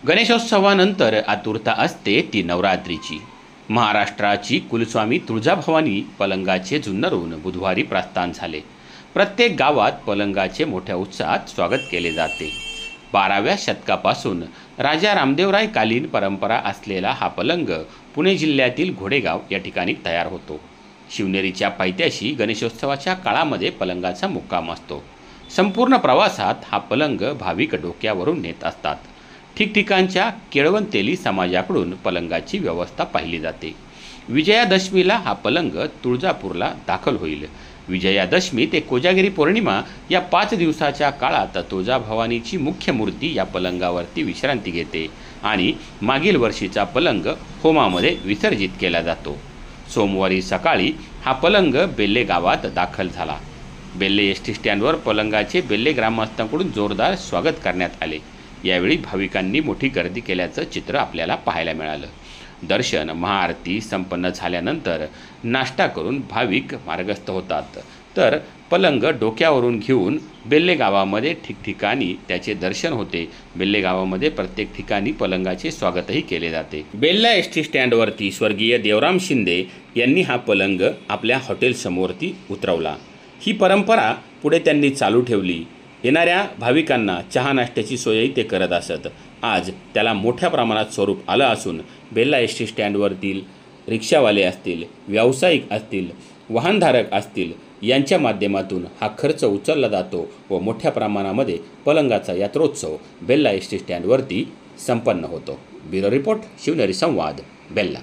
गणेशोत्सवानंतर आतुरता असते ती नवरात्रीची। महाराष्ट्राची कुलस्वामी तुळजाभवानी पलंगाचे झुंनरून बुधवारी प्रस्थान झाले। प्रत्येक गावात पलंगाचे मोठ्या उत्साहात स्वागत केले जाते। 12व्या शतकापासून राजा रामदेवराय कालीन परंपरा असलेला हा पलंग पुणे जिल्ह्यातील घोडेगाव या ठिकाणी तयार होतो। शिवनेरीच्या पायथ्याशी गणेशोत्सवाच्या काळामध्ये पलंगाचा मुक्काम असतो। संपूर्ण प्रवासात हा पलंग भाविक डोक्यावरून नेत असतात। ठिकठिकाणच्या केळवंतेली समाजाकडून पलंगाची व्यवस्था पाहिली जाते। विजयादशमीला हा पलंग तुळजापूरला दाखल होईल। विजयादशमी ते कोजागिरी पौर्णिमा या 5 दिवसाच्या काळात तुळजाभवानीची मुख्य मूर्ती या पलंगावरती विश्रांती घेते आणि मागील वर्षीचा पलंग होमामध्ये विसर्जित केला जातो। सोमवारी सकाळी हा पलंग बेल्ले गावात दाखल झाला। बेल्ले एसटी स्टँडवर पलंगाचे बेल्ले ग्रामस्थांकडून जोरदार स्वागत करण्यात आले। यावेळी भाविकांनी मोठी गर्दी केल्याचं चित्र आपल्याला पाहायला मिळालं। दर्शन महाआरती संपन्न झाल्यानंतर नाश्ता करून भाविक मार्गस्थ होतात, तर पलंग डोक्यावरून घेऊन बेल्ले गावामध्ये ठिकठिकाणी त्याचे दर्शन होते। बेल्ले गावामध्ये प्रत्येक ठिकाणी पलंगाचे स्वागतही केले जाते। बेल्ला एसटी स्टँडवरती स्वर्गीय देवराम शिंदे यांनी हा पलंग आपल्या हॉटेलसमोरती उतरवला। ही परंपरा पुढे त्यांनी चालू ठेवली। येणाऱ्या भाविकांना चहा नाश्त्याची सोयही ते करत असत। आज त्याला मोठ्या प्रमाणात स्वरूप आलं असून बेल्ला एस टी स्टँडवरतील रिक्षावाले असतील, व्यावसायिक असतील, वाहनधारक असतील यांच्या माध्यमातून हा खर्च उचलला जातो व मोठ्या प्रमाणामध्ये पलंगाचा यात्रोत्सव बेल्ला एस टी स्टँडवरती संपन्न होतो। ब्युरो रिपोर्ट, शिवनेरी संवाद, बेल्ला।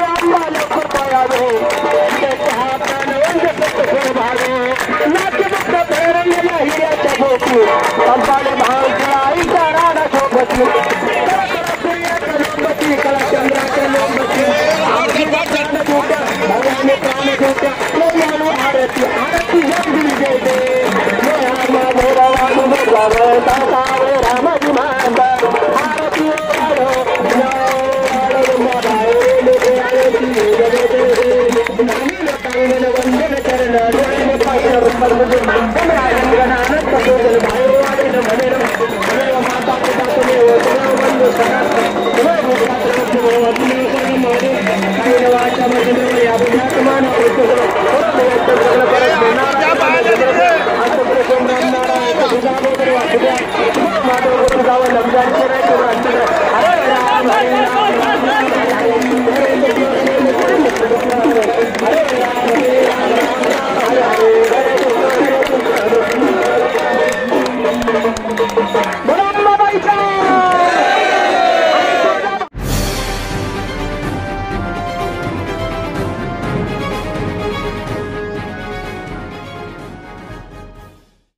Arati जावं लग्न